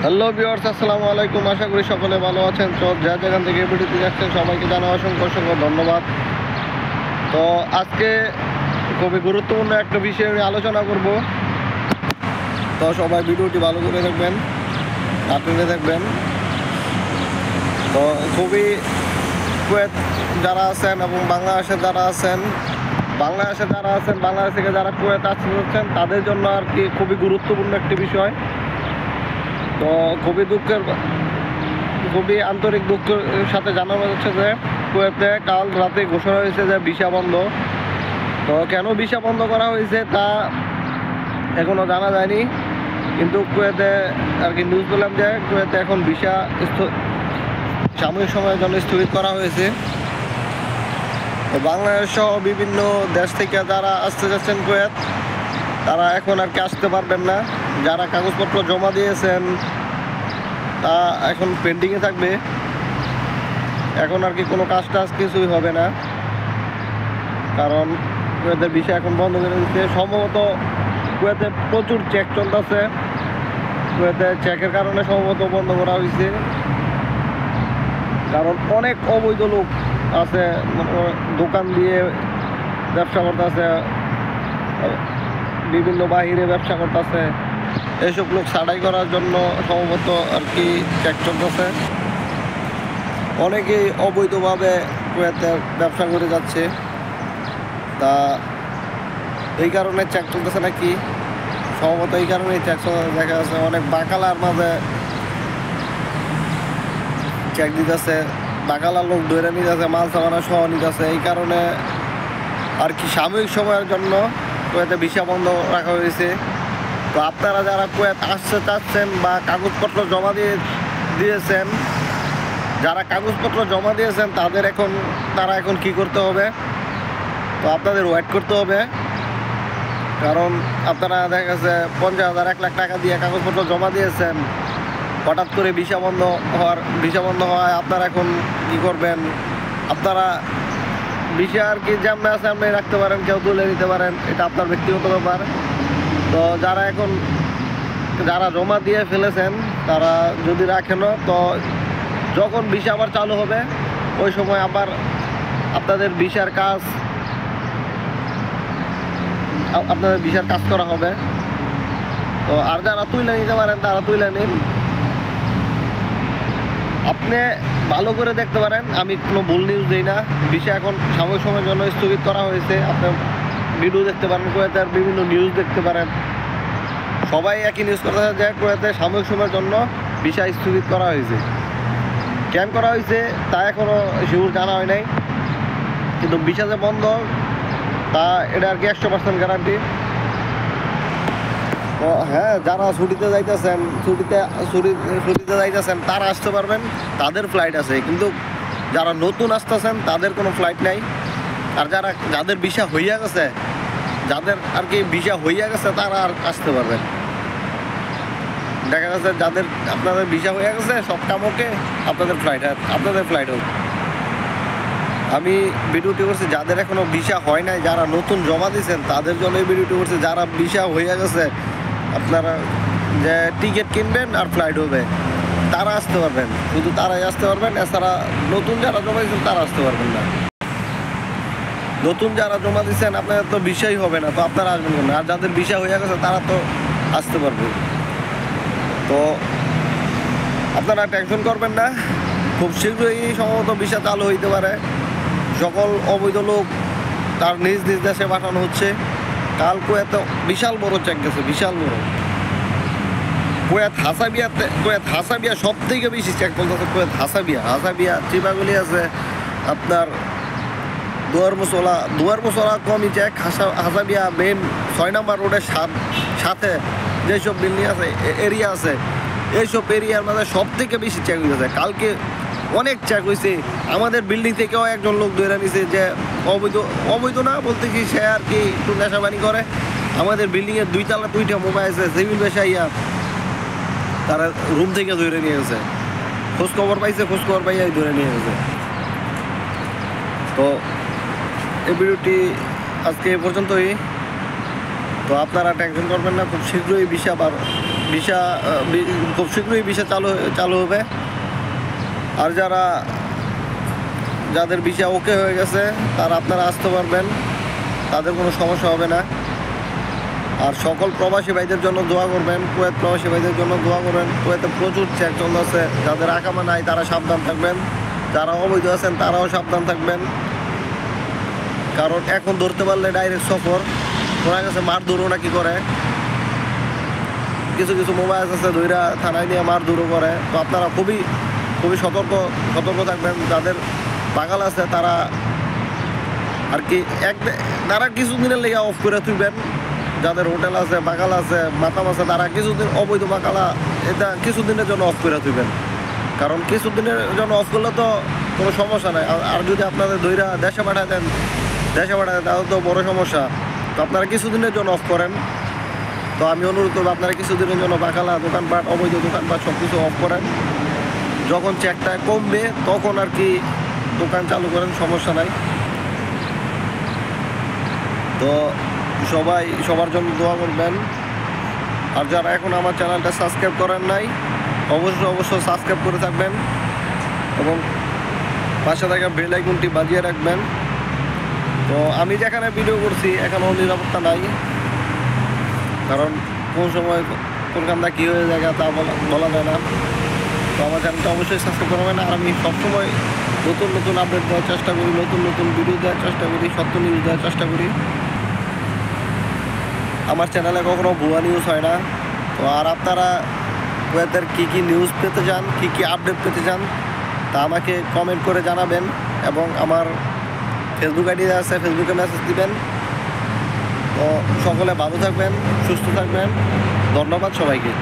Hello viewers, আসসালামু আলাইকুম। আশা করি সকলে ভালো আছেন। তো যা যেখান থেকে ভিডিওটি দেখছেন সবাইকে জানাই অসংখ্য অসংখ্য ধন্যবাদ। তো আজকে খুবই গুরুত্বপূর্ণ একটা বিষয় নিয়ে আলোচনা করব। তো সবাই ভিডিওটি ভালো করে দেখবেন, আপনি দেখবেন। তো খুবই কুয়েত যারা আছেন এবং বাংলাদেশে যারা আছেন, বাংলাদেশ থেকে যারা কুয়েত আসছেন তাদের জন্য আর কি খুবই গুরুত্বপূর্ণ একটি বিষয়। তো খুবই আন্তরিক দুঃখের সাথে জানানো যাচ্ছে যে কুয়েতে কাল রাতে ঘোষণা হয়েছে যে ভিসা বন্ধ। তো কেন ভিসা বন্ধ করা হয়েছে তা এখনও জানা যায়নি, কিন্তু কুয়েতে আর কি নিউজ পেলাম যে কুয়েতে এখন ভিসা সাময়িক সময়ের জন্য স্থগিত করা হয়েছে। তো বাংলাদেশ সহ বিভিন্ন দেশ থেকে যারা আসতে যাচ্ছেন কুয়েত, তারা এখন আর কি আসতে পারবেন না। যারা কাগজপত্র জমা দিয়েছেন তা এখন পেন্ডিংয়ে থাকবে। এখন আর কি কোনো কাজ কিছুই হবে না, কারণ কুয়েতের বিষয় এখন বন্ধ করে দিচ্ছে। সম্ভবত কুয়েতে প্রচুর চেক চলতেছে, কুয়েতে চেকের কারণে সম্ভবত বন্ধ করা হয়েছে। কারণ অনেক অবৈধ লোক আছে, দোকান দিয়ে ব্যবসা করতেছে, বিভিন্ন বাহিরে ব্যবসা করতেছে। এইসব লোক ছাঁটাই করার জন্য সম্ভবত আর কি চেক চলতেছে। অনেকেই অবৈধভাবে কুয়েতে ব্যবসা করে যাচ্ছে, তা এই কারণে চেক চলতেছে নাকি, সম্ভবত এই কারণেই চেক চলতেছে। দেখা যাচ্ছে অনেক বাকালার মাঝে চেক দিতেছে, বাকালার লোক ধরে নিতেছে, মাল সামানা সহ নিতেছে। এই কারণে আর কি সাময়িক সময়ের জন্য কুয়েতে ভিসা বন্ধ রাখা হয়েছে। তো আপনারা যারা কুয়েত আসতে চাচ্ছেন বা কাগজপত্র জমা দিয়েছেন, যারা কাগজপত্র জমা দিয়েছেন তারা এখন কি করতে হবে? তো আপনাদের ওয়েট করতে হবে, কারণ আপনারা দেখা গেছে 50,000 1 লাখ টাকা দিয়ে কাগজপত্র জমা দিয়েছেন। হঠাৎ করে ভিসা বন্ধ হওয়ায় আপনারা এখন কি করবেন? আপনারা ভিসা আর কি যেমন আছে আপনি রাখতে পারেন, কেউ তুলে নিতে পারেন, এটা আপনার ব্যক্তিগত ব্যাপার। তো যারা জমা দিয়ে ফেলেছেন তারা যদি রাখেনও, তো যখন ভিসা আবার চালু হবে ওই সময় আবার আপনাদের ভিসার কাজ করা হবে। তো আর যারা তুলে নিতে পারেন তারা তুলে নিন। আপনি ভালো করে দেখতে পারেন, আমি কোনো ভুল নিউজ দিই না। ভিসা এখন সাময়িক সময়ের জন্য স্থগিত করা হয়েছে। আপনি ভিডিও দেখতে পারেন, কুয়েতের বিভিন্ন নিউজ দেখতে পারেন। সবাই একই নিউজ করতে যে কুয়েতে সাময়িক সময়ের জন্য ভিসা স্থগিত করা হয়েছে। কেন করা হয়েছে তা এখনও শিওর জানা হয় নাই, কিন্তু ভিসা যে বন্ধ তা এটা আর কি 100% গ্যারান্টি। তো হ্যাঁ, যারা ছুটিতে যাইতেছেন তারা আসতে পারবেন, তাদের ফ্লাইট আছে। কিন্তু যারা নতুন আসতেছেন তাদের কোনো ফ্লাইট নাই। আর যাদের ভিসা হইয়া গেছে, তারা আর আসতে পারবেন। দেখা গেছে আপনাদের ভিসা হয়ে গেছে, সব কাম ওকে, আপনাদের ফ্লাইট হোক। আমি ভিডিওটি করছি যাদের এখনো ভিসা হয় নাই, যারা নতুন জমা দিয়েছেন তাদের জন্য এই ভিডিওটি করছি। যারা ভিসা হয়ে গেছে, আপনারা যে টিকিট কিনবেন আর ফ্লাইট হবে, তারা আসতে পারবেন, শুধু তারাই আসতে পারবেন। এছাড়া নতুন যারা জমা দিয়েছেন তারা আসতে পারবেন না। নতুন যারা জমা দিচ্ছেন আপনাদের তো ভিসাই হবে না, তো আপনারা আসবেন কেন? আর যাদের ভিসা হয়ে গেছে তারা তো আসতে পারবে। তো আপনারা টেনশন করবেন না, খুব শীঘ্রই সম্ভবত ভিসা চালু হইতে পারে। সকল অবৈধ লোক তার নিজ দেশে পাঠানো হচ্ছে। কাল কুয়েতে বিশাল বড় চেক গেছে, বিশাল বড়। কুয়েত হাসাবিয়া সব থেকে বেশি চেক বলতেছে। কুয়েত হাসাবিয়া চিপাগুলি আছে, আপনার দুয়ার মশলা কমই চেক। হাসাবিয়া মেন 6 নম্বর রোডের সাথে যেসব বিল্ডিং আছে, এরিয়া আছে, এইসব এরিয়ার মাঝে সব থেকে বেশি চেক হয়েছে। কালকে অনেক চেক হয়েছে। আমাদের বিল্ডিং থেকেও একজন লোক ধরে নিছে যে অবৈধ না বলতে কি, সে আর কি একটু নেশাবানি করে। আমাদের বিল্ডিংয়ের 2 তলা 2টা মোবাইল আছে, সিভিল পেশাইয়া তারা রুম থেকে ধরে নিয়ে গেছে। খোঁজখবর পাইয়াই ধরে নিয়ে গেছে। তো এই ভিডিওটি আজকে এ পর্যন্তই। তো আপনারা টেনশন করবেন না, খুব শীঘ্রই ভিসা ভিসা খুব শীঘ্রই ভিসা চালু হবে। আর যাদের ভিসা ওকে হয়ে গেছে তারা আপনারা আসতে পারবেন, তাদের কোনো সমস্যা হবে না। আর সকল প্রবাসী ভাইদের জন্য দোয়া করবেন, কুয়েত প্রবাসী ভাইদের জন্য দোয়া করবেন। কুয়েতে প্রচুর চেক চলতেছে, যাদের আকামা নাই তারা সাবধান থাকবেন, যারা অবৈধ আছেন তারাও সাবধান থাকবেন। কারণ এখন ধরতে পারলে ডাইরেক্ট সফর, ওরা কাছে মারধরও নাকি করে, কিছু কিছু মোবাইল আছে ধইরা থানায় নিয়ে মারধরও করে। তো আপনারা খুবই খুবই সতর্ক থাকবেন। যাদের বাগাল আছে তারা আর কি তারা কিছুদিনের লেগে অফ করে তুলবেন। যাদের হোটেল আছে, বাগাল আছে, মাতাম আছে, তারা কিছুদিন অবৈধ বাগালা এটা কিছুদিনের জন্য অফ করে তুলবেন। কারণ কিছুদিনের জন্য অফ করলে তো কোনো সমস্যা নাই। আর যদি আপনাদের দইরা দেশে পাঠায় দেন তাহলে তো বড় সমস্যা। তো আপনারা কিছুদিনের জন্য অফ করেন। তো আমি অনুরোধ করবো আপনারা কিছুদিনের জন্য বাগালা দোকানপাট, অবৈধ দোকানপাট সব কিছু অফ করেন। যখন চেকটা কমবে তখন আর কি দোকান চালু করেন, সমস্যা নাই। তো সবার জন্য দোয়া করবেন। আর যারা এখন আমার চ্যানেলটা সাবস্ক্রাইব করেন নাই অবশ্যই সাবস্ক্রাইব করে থাকবেন এবং পাশে থাকা বেল আইকনটি বাজিয়ে রাখবেন। তো আমি যেখানে ভিডিও করছি এখানেও নিরাপত্তা নাই, কারণ কোন সময় কোনখানটা কী হয়ে যায় তা বলা যায় না। তো আমার চ্যানেলটা অবশ্যই সাবস্ক্রাইব করবেন। আর আমি সবসময় নতুন আপডেট দেওয়ার চেষ্টা করি, নতুন ভিডিও দেওয়ার চেষ্টা করি, সত্য নিউজ দেওয়ার চেষ্টা করি। আমার চ্যানেলে কখনো ভুয়া নিউজ হয় না। তো আর আপনারা কুয়েতের কী নিউজ পেতে চান, কী আপডেট পেতে চান তা আমাকে কমেন্ট করে জানাবেন এবং আমার ফেসবুক আইডি আছে, ফেসবুকে মেসেজ দিবেন। তো সকলে ভালো থাকবেন, সুস্থ থাকবেন। ধন্যবাদ সবাইকে।